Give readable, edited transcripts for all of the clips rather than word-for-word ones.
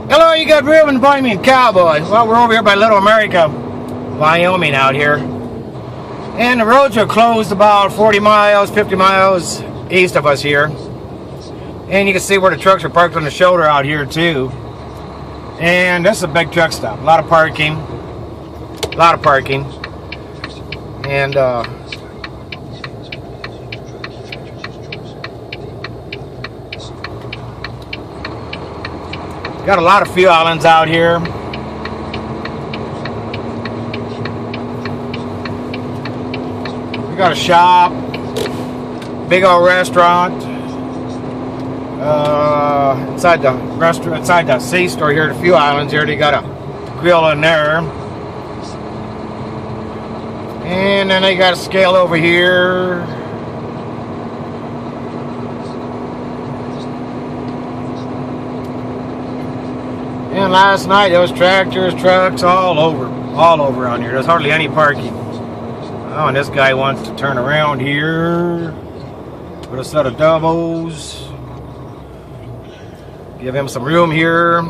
Hello, you got Reuben, Boy and Cowboy. Well, we're over here by Little America, Wyoming out here. And the roads are closed about 40 miles, 50 miles east of us here. And you can see where the trucks are parked on the shoulder out here too. And this is a big truck stop. A lot of parking. A lot of parking. And got a lot of fuel islands out here. We got a shop, big old restaurant. Inside the restaurant, inside the C store here, the fuel islands here, they got a grill in there. And then they got a scale over here. And last night there was tractors, trucks, all over around here. There's hardly any parking. Oh, and this guy wants to turn around here with a set of doubles. Give him some room here.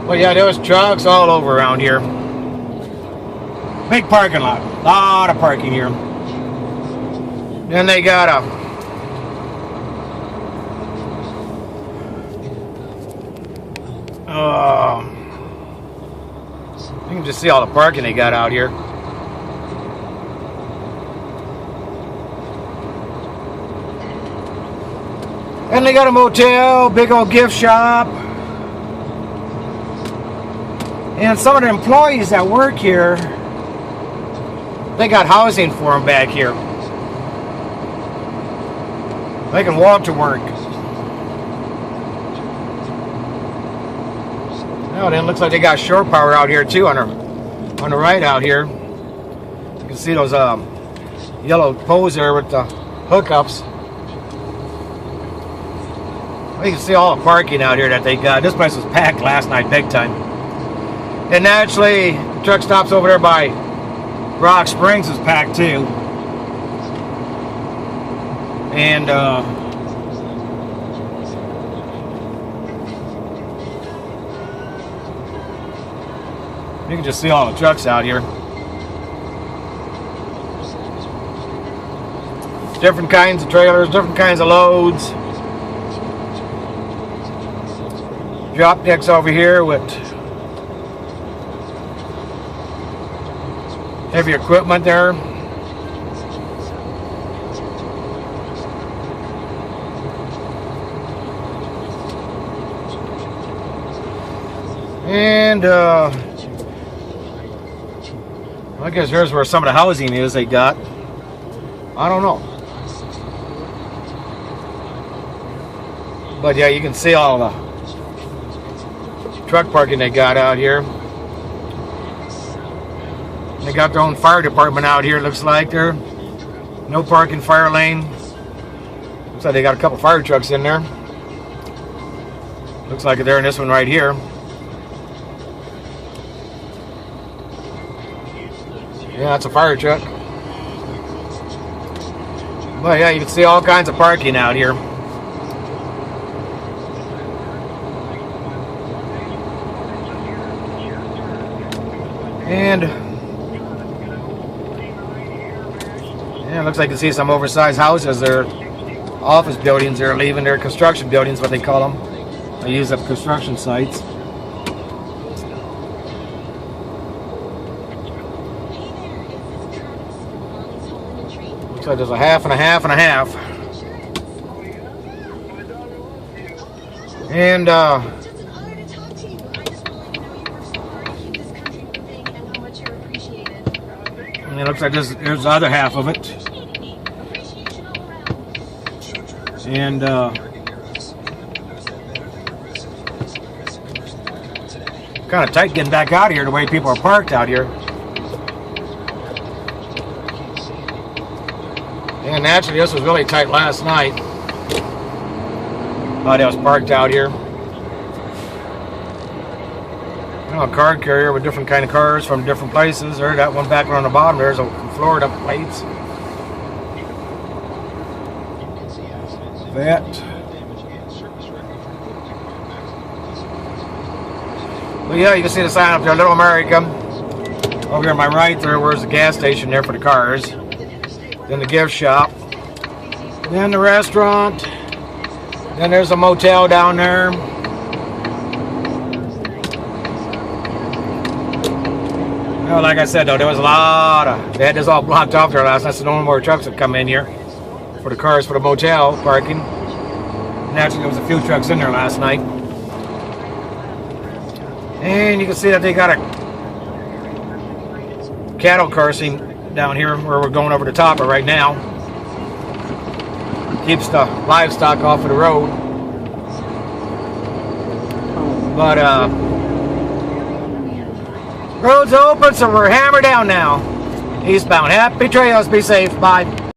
Well, yeah, there was trucks all over around here. Big parking lot. A lot of parking here. Then they got a you can just see all the parking they got out here. And they got a motel, big old gift shop. And some of the employees that work here, they got housing for them back here. They can walk to work. Oh, then it looks like they got shore power out here too on the right out here. You can see those yellow poles there with the hookups. You can see all the parking out here that they got. This place was packed last night, big time. And naturally, the truck stops over there by Rock Springs is packed too. And you can just see all the trucks out here. Different kinds of trailers, different kinds of loads. Drop decks over here with heavy equipment there. And I guess here's where some of the housing is they got. I don't know. But yeah, you can see all the truck parking they got out here. They got their own fire department out here, looks like. There no parking, fire lane. Looks like they got a couple fire trucks in there. Looks like they're in this one right here. Yeah, that's a fire truck. But yeah, you can see all kinds of parking out here. And yeah, it looks like you can see some oversized houses. They're office buildings. They're leaving their construction buildings, what they call them. They use up construction sites. Looks like there's a half and a half and a half. And it looks like there's the other half of it. And kind of tight getting back out of here the way people are parked out here. And naturally this was really tight last night. How they was parked out here. You know, a card carrier with different kind of cars from different places. There's that one back on the bottom. There's a Florida plates. that. Well, yeah, you can see the sign up there, Little America. Over here on my right there, where's the gas station there for the cars. Then the gift shop. Then the restaurant. Then there's a motel down there. Well, like I said, though, there was a lot of... They had this all blocked off there last night, so no more trucks would come in here for the cars for the motel parking. Naturally, there was a few trucks in there last night. And you can see that they got a cattle crossing down here where we're going over the top of right now. Keeps the livestock off of the road. But roads are open, so we're hammered down now. Eastbound. Happy trails. Be safe. Bye.